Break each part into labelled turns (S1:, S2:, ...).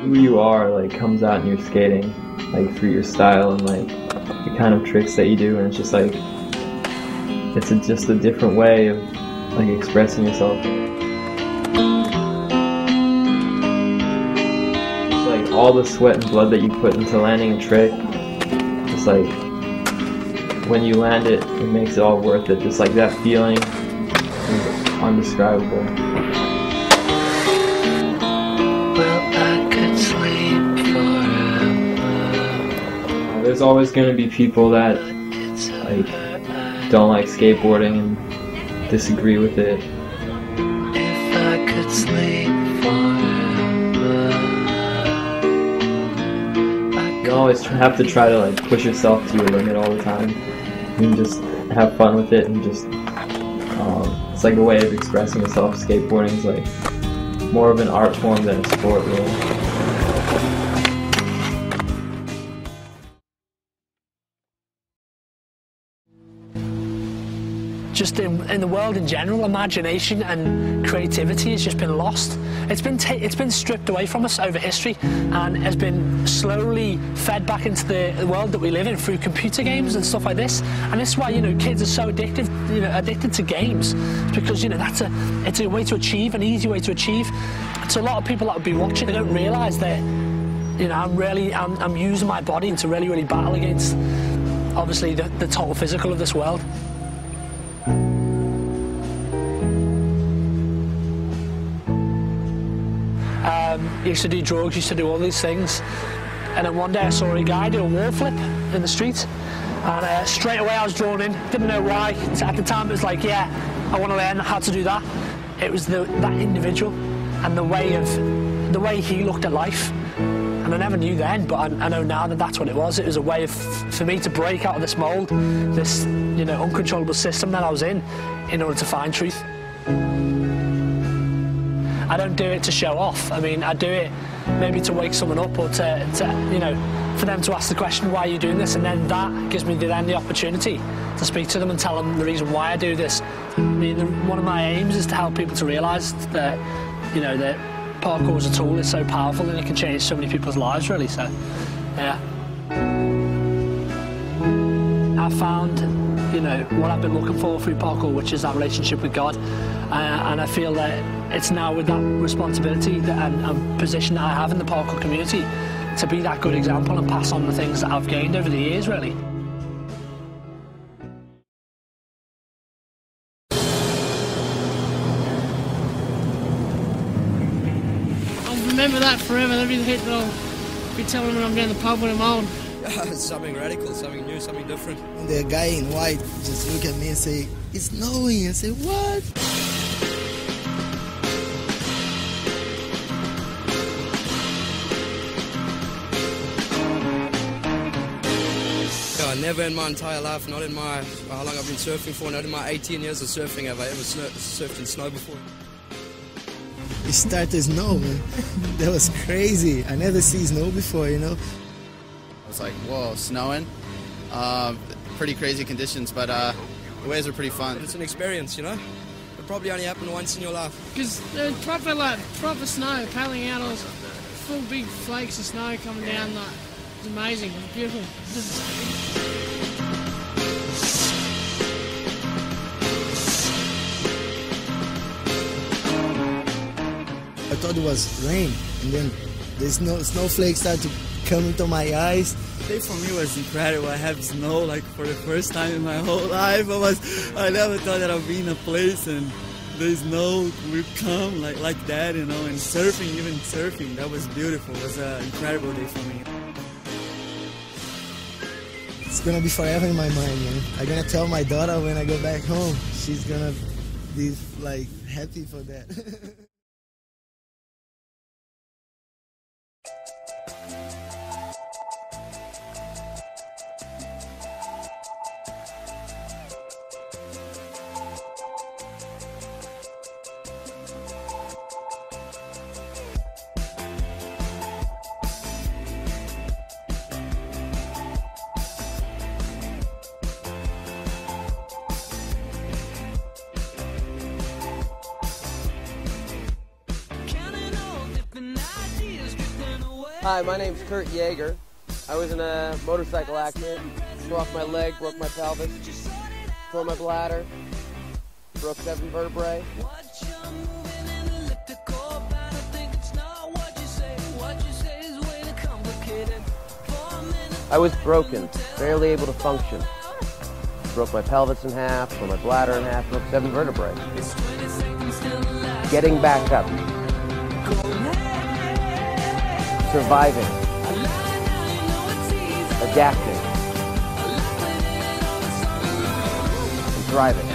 S1: Who you are comes out in your skating, through your style and the kind of tricks that you do, and it's just it's just a different way of expressing yourself. It's all the sweat and blood that you put into landing a trick, just when you land it, it makes it all worth it. Just that feeling is undescribable. There's always going to be people that don't like skateboarding and disagree with it.
S2: If I could sleep forever,
S1: you always have to try to push yourself to your limit all the time and just have fun with it, and just it's a way of expressing yourself. Skateboarding is more of an art form than a sport, really.
S3: Just in the world in general, imagination and creativity has just been lost. It's been stripped away from us over history, and has been slowly fed back into the world that we live in through computer games and stuff like this. And this is why kids are so addicted to games. It's because it's a way to achieve, an easy way to achieve. So a lot of people that would be watching, they don't realise that I'm using my body to really battle against obviously the total physical of this world. Used to do drugs, used to do all these things, and then one day I saw a guy do a wall flip in the street, and straight away I was drawn in. Didn't know why. At the time it was yeah, I want to learn how to do that. It was that individual and the way he looked at life, and I never knew then, but I know now that that's what it was. It was a way for me to break out of this mold, this uncontrollable system that I was in order to find truth. I don't do it to show off. I mean, I do it maybe to wake someone up, or to for them to ask the question, why are you doing this? And then that gives me the opportunity to speak to them and tell them the reason why I do this. I mean, one of my aims is to help people to realise that, that parkour as a tool is so powerful and it can change so many people's lives, really. So, yeah. I found, what I've been looking for through parkour, which is that relationship with God. And I feel that it's now with that responsibility and position that I have in the parkour community to be that good example and pass on the things that I've gained over the years, really.
S4: I'll remember that forever. That'll be the hit that I'll be telling when I'm down the pub when I'm old.
S5: Something radical, something new, something different.
S6: And the guy in white just look at me and say, "It's snowing." I say, "What?"
S5: Never in my entire life, not in my how long I've been surfing for, not in my 18 years of surfing have I ever surfed in snow before.
S6: It started to snow, man. That was crazy. I never see snow before, you know.
S7: I was like, whoa, snowing. Pretty crazy conditions, but the waves are pretty fun.
S5: It's an experience, you know. It probably only happened once in your life.
S4: Because proper snow, paddling out, all those full big flakes of snow coming down, like, it's amazing, it's beautiful.
S6: I thought it was rain, and then the snowflakes started to come into my eyes.
S8: Today for me was incredible. I have snow like for the first time in my whole life. I never thought that I'd be in a place and the snow will come like that, you know, and surfing, that was beautiful. It was an incredible day for me.
S6: It's gonna be forever in my mind, man. I'm gonna tell my daughter when I go back home. She's gonna be like happy for that.
S9: Hi, my name's Kurt Yeager. I was in a motorcycle accident, broke my leg, broke my pelvis, tore my bladder, broke 7 vertebrae. I was broken, barely able to function. Broke my pelvis in half, tore my bladder in half, broke 7 vertebrae. Getting back up. Surviving, adapting, and thriving.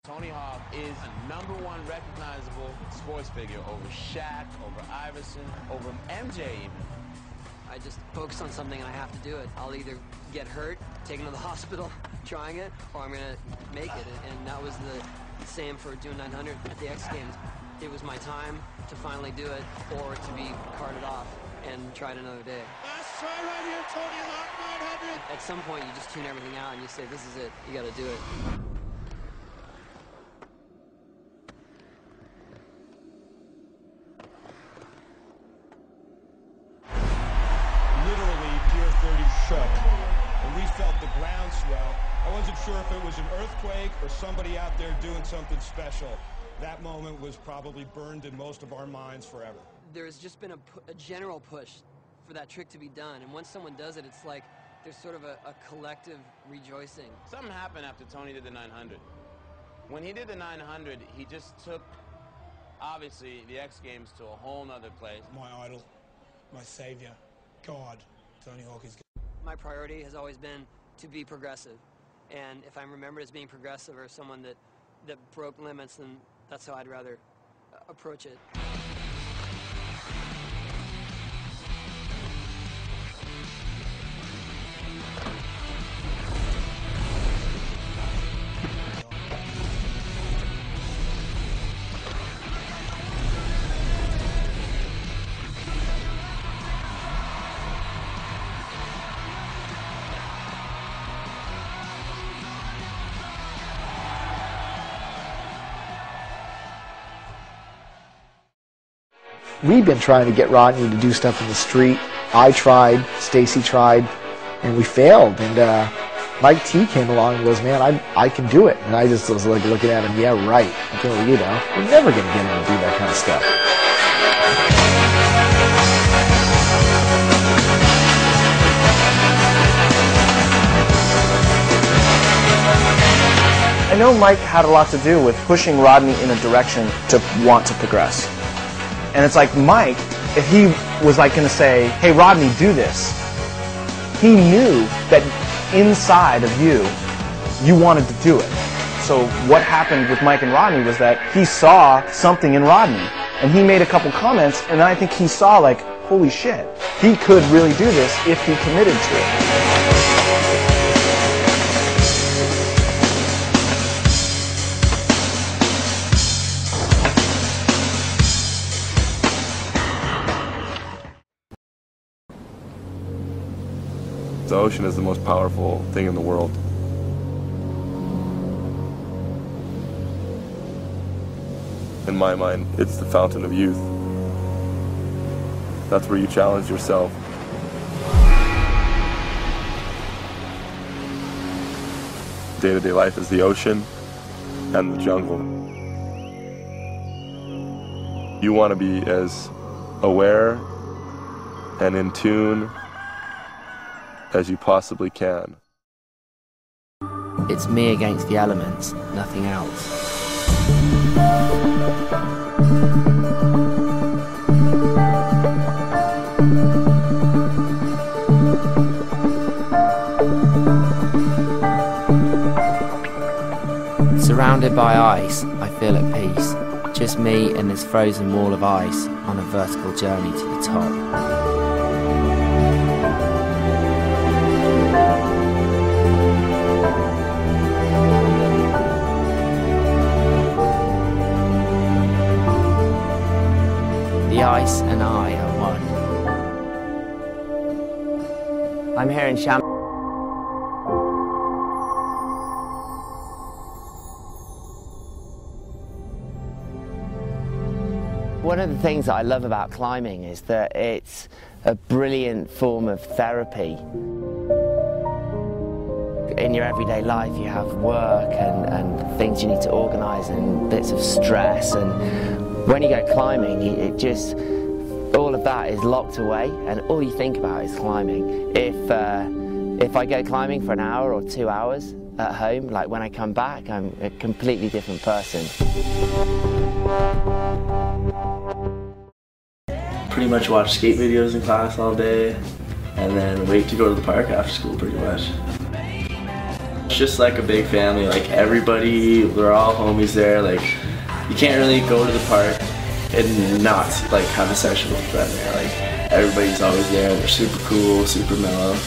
S10: Tony Hawk is a #1 recognizable sports figure over Shaq, over Iverson, over MJ even.
S11: I just focus on something and I have to do it. I'll either get hurt, taken to the hospital trying it, or I'm going to make it. And that was the same for doing 900 at the X Games. It was my time to finally do it or to be carted off and try it another day.
S4: Last try right here, Tony Hawk 900.
S11: At some point, you just tune everything out and you say, this is it. You got to do it.
S12: Shook, and we felt the ground swell. I wasn't sure if it was an earthquake or somebody out there doing something special. That moment was probably burned in most of our minds forever.
S11: There's just been a general push for that trick to be done, and once someone does it, it's like there's sort of a collective rejoicing.
S10: Something happened after Tony did the 900. When he did the 900, he just took, obviously, the X Games to a whole nother place.
S12: My idol, my savior, God, Tony Hawk is...
S11: My priority has always been to be progressive, and if I'm remembered as being progressive or someone that broke limits, then that's how I'd rather approach it.
S13: We've been trying to get Rodney to do stuff in the street. I tried, Stacy tried, and we failed. And Mike T came along and goes, man, I can do it. And I just was like looking at him, yeah, right. Well, you know, we're never going to get him to do that kind of stuff.
S14: I know Mike had a lot to do with pushing Rodney in a direction to want to progress. And it's like Mike, if he was like going to say, hey Rodney, do this, he knew that inside of you, you wanted to do it. So what happened with Mike and Rodney was that he saw something in Rodney, and he made a couple comments, and then I think he saw like, holy shit, he could really do this if he committed to it.
S15: The ocean is the most powerful thing in the world. In my mind, it's the fountain of youth. That's where you challenge yourself. Day-to-day life is the ocean and the jungle. You want to be as aware and in tune as you possibly can.
S16: It's me against the elements, nothing else. Surrounded by ice, I feel at peace. Just me and this frozen wall of ice on a vertical journey to the top. The ice and I are one. I'm here in Chamonix. One of the things that I love about climbing is that it's a brilliant form of therapy. In your everyday life you have work and things you need to organise and bits of stress, and when you go climbing it just, all of that is locked away and all you think about is climbing. If I go climbing for an hour or 2 hours at home, like when I come back I'm a completely different person.
S17: Pretty much watch skate videos in class all day and then wait to go to the park after school pretty much. It's just like a big family, like everybody, we're all homies there. Like you can't really go to the park and not like have a session with a friend there. Like everybody's always there, they're super cool, super mellow.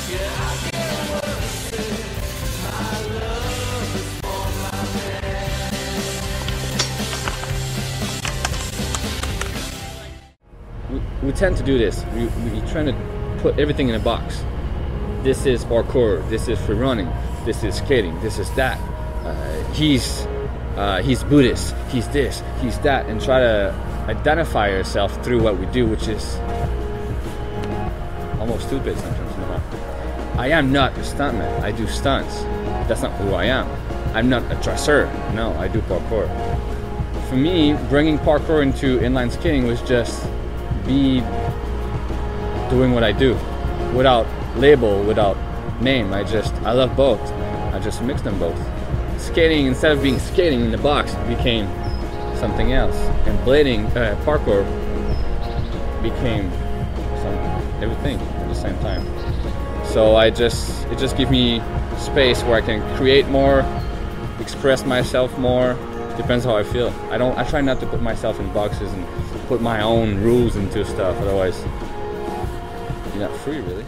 S18: We tend to do this. We're trying to put everything in a box. This is parkour, this is free running, this is skating, this is that. He's Buddhist, he's this, he's that, and try to identify yourself through what we do, which is almost stupid sometimes. I am not a stuntman, I do stunts. That's not who I am. I'm not a dresser, no, I do parkour. For me, bringing parkour into inline skating was just be doing what I do without label, without name. I love both. I just mix them both. Skating, instead of being skating in the box, became something else. And blading, parkour became everything at the same time. So it just gives me space where I can create more, express myself more. Depends how I feel. I try not to put myself in boxes and put my own rules into stuff, otherwise you're not free really.